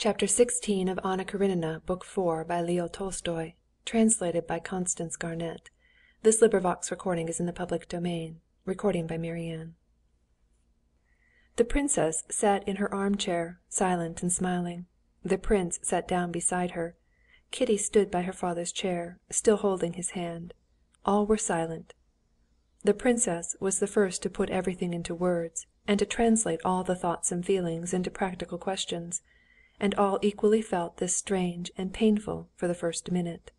Chapter 16 of Anna Karenina, Book 4, by Leo Tolstoy, translated by Constance Garnett. This recording is in the public domain. Recording by Marianne. The princess sat in her armchair, silent and smiling. The prince sat down beside her. Kitty stood by her father's chair, still holding his hand. All were silent. The princess was the first to put everything into words, and to translate all the thoughts and feelings into practical questions, and all equally felt this strange and painful for the first minute.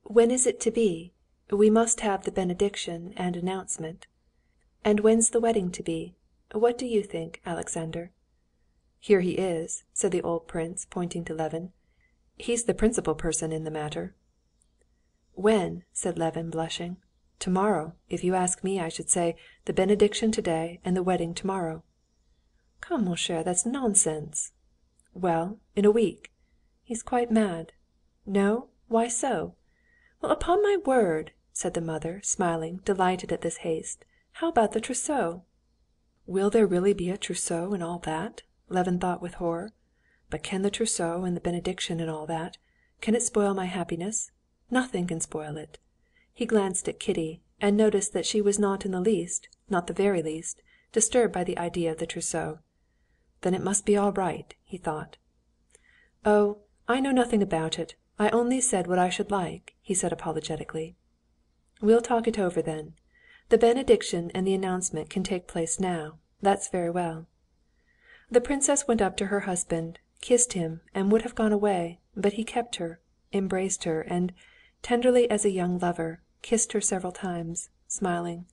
"When is it to be? We must have the benediction and announcement. And when's the wedding to be? What do you think, Alexander?" "Here he is," said the old prince, pointing to Levin. "He's the principal person in the matter." "When?" said Levin, blushing. "Tomorrow. If you ask me, I should say, the benediction today and the wedding tomorrow." "Come, mon cher, that's nonsense." "Well, in a week." "He's quite mad." "No? Why so?" "Well, upon my word," said the mother, smiling, delighted at this haste. "How about the trousseau?" "Will there really be a trousseau and all that?" Levin thought with horror. "But can the trousseau and the benediction and all that, can it spoil my happiness? Nothing can spoil it." He glanced at Kitty, and noticed that she was not in the least, not the very least, disturbed by the idea of the trousseau. "Then it must be all right," he thought. "Oh, I know nothing about it. I only said what I should like," he said apologetically. "We'll talk it over then. The benediction and the announcement can take place now. That's very well." The princess went up to her husband, kissed him, and would have gone away, but he kept her, embraced her, and, tenderly as a young lover, kissed her several times, smiling.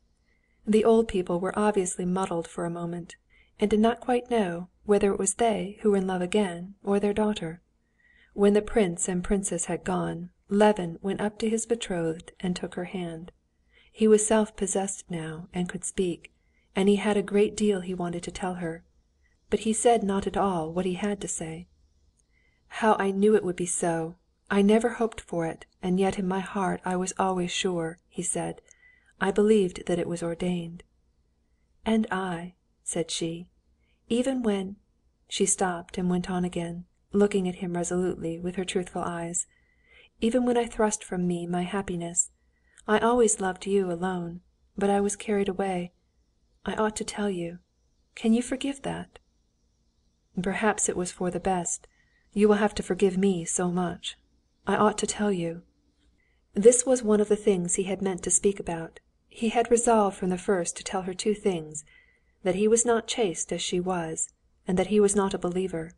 The old people were obviously muddled for a moment, and did not quite know whether it was they who were in love again or their daughter. When the prince and princess had gone, Levin went up to his betrothed and took her hand. He was self-possessed now and could speak, and he had a great deal he wanted to tell her. But he said not at all what he had to say. "How I knew it would be so! I never hoped for it, and yet in my heart I was always sure," he said. "I believed that it was ordained." "And I," said she. "Even when—" She stopped and went on again, looking at him resolutely with her truthful eyes. "Even when I thrust from me my happiness. I always loved you alone, but I was carried away. I ought to tell you. Can you forgive that?" "Perhaps it was for the best. You will have to forgive me so much. I ought to tell you." This was one of the things he had meant to speak about. He had resolved from the first to tell her two things: that he was not chaste as she was, and that he was not a believer.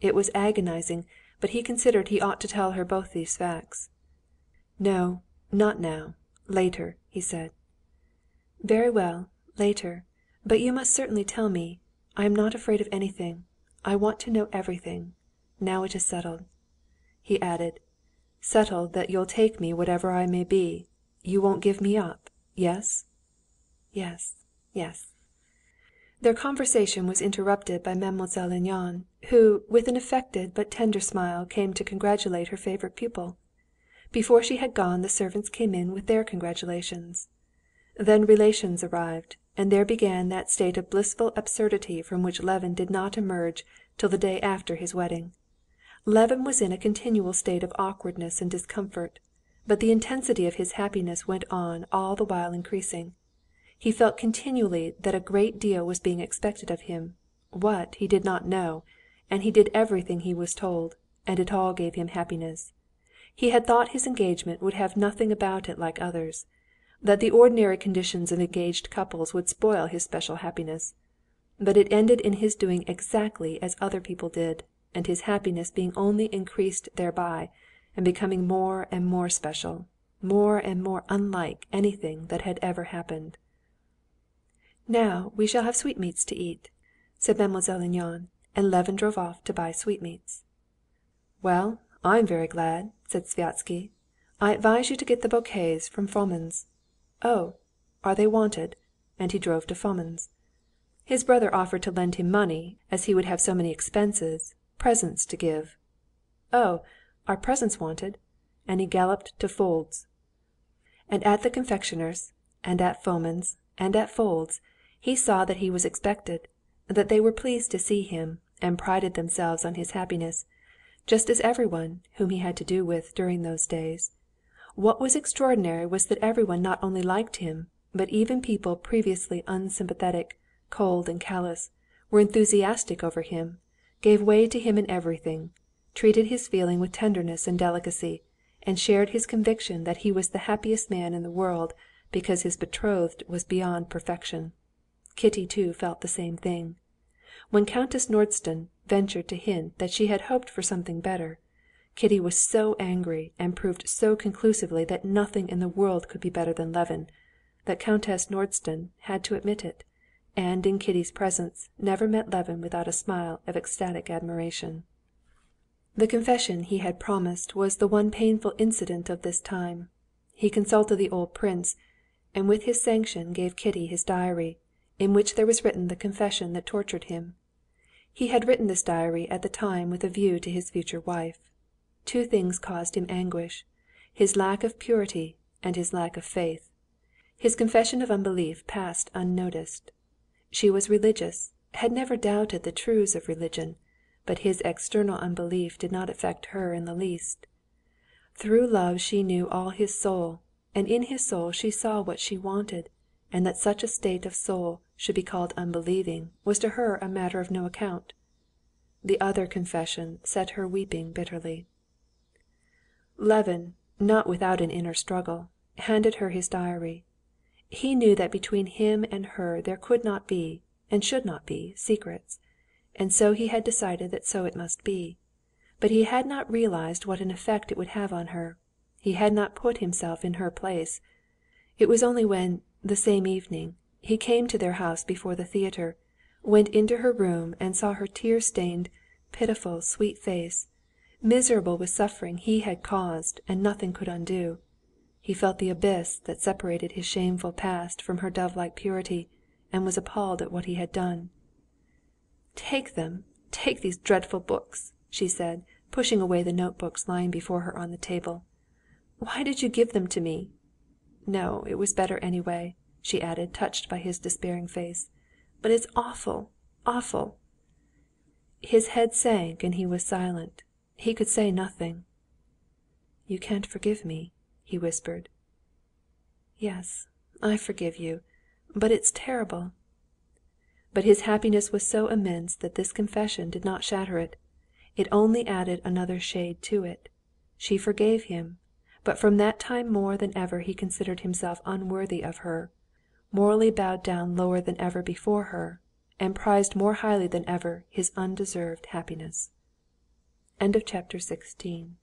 It was agonizing, but he considered he ought to tell her both these facts. "No, not now. Later," he said. "Very well, later. But you must certainly tell me. I am not afraid of anything. I want to know everything. Now it is settled." He added, "Settled that you'll take me whatever I may be. You won't give me up. Yes?" "Yes, yes." Their conversation was interrupted by Mademoiselle Linon, who, with an affected but tender smile, came to congratulate her favorite pupil. Before she had gone the servants came in with their congratulations. Then relations arrived, and there began that state of blissful absurdity from which Levin did not emerge till the day after his wedding. Levin was in a continual state of awkwardness and discomfort, but the intensity of his happiness went on all the while increasing. He felt continually that a great deal was being expected of him, what, he did not know, and he did everything he was told, and it all gave him happiness. He had thought his engagement would have nothing about it like others, that the ordinary conditions of engaged couples would spoil his special happiness. But it ended in his doing exactly as other people did, and his happiness being only increased thereby, and becoming more and more special, more and more unlike anything that had ever happened. "Now we shall have sweetmeats to eat," said Mademoiselle Linon, and Levin drove off to buy sweetmeats. "Well, I'm very glad," said Sviazhsky. "I advise you to get the bouquets from Fomin's." "Oh, are they wanted?" And he drove to Fomin's. His brother offered to lend him money, as he would have so many expenses, presents to give. "Oh, are presents wanted?" And he galloped to Fold's. And at the confectioner's, and at Fomin's, and at Fold's, he saw that he was expected, that they were pleased to see him, and prided themselves on his happiness, just as everyone whom he had to do with during those days. What was extraordinary was that everyone not only liked him, but even people previously unsympathetic, cold and callous, were enthusiastic over him, gave way to him in everything, treated his feeling with tenderness and delicacy, and shared his conviction that he was the happiest man in the world because his betrothed was beyond perfection. Kitty too felt the same thing. When Countess Nordston ventured to hint that she had hoped for something better, Kitty was so angry and proved so conclusively that nothing in the world could be better than Levin, that Countess Nordston had to admit it, and in Kitty's presence never met Levin without a smile of ecstatic admiration. The confession he had promised was the one painful incident of this time. He consulted the old prince, and with his sanction gave Kitty his diary, in which there was written the confession that tortured him. He had written this diary at the time with a view to his future wife. Two things caused him anguish: his lack of purity and his lack of faith. His confession of unbelief passed unnoticed. She was religious, had never doubted the truths of religion, but his external unbelief did not affect her in the least. Through love she knew all his soul, and in his soul she saw what she wanted, and that such a state of soul should be called unbelieving was to her a matter of no account. The other confession set her weeping bitterly. Levin, not without an inner struggle, handed her his diary. He knew that between him and her there could not be, and should not be, secrets, and so he had decided that so it must be. But he had not realized what an effect it would have on her. He had not put himself in her place. It was only when, the same evening, he came to their house before the theater, went into her room and saw her tear-stained, pitiful, sweet face, miserable with suffering he had caused and nothing could undo. He felt the abyss that separated his shameful past from her dove-like purity, and was appalled at what he had done. "Take them, take these dreadful books," she said, pushing away the notebooks lying before her on the table. "Why did you give them to me? No, it was better anyway," she added, touched by his despairing face. "But it's awful, awful." His head sank and he was silent. He could say nothing. "You can't forgive me," he whispered. "Yes, I forgive you, but it's terrible." But his happiness was so immense that this confession did not shatter it. It only added another shade to it. She forgave him, but from that time more than ever he considered himself unworthy of her, morally bowed down lower than ever before her, and prized more highly than ever his undeserved happiness. Chapter 17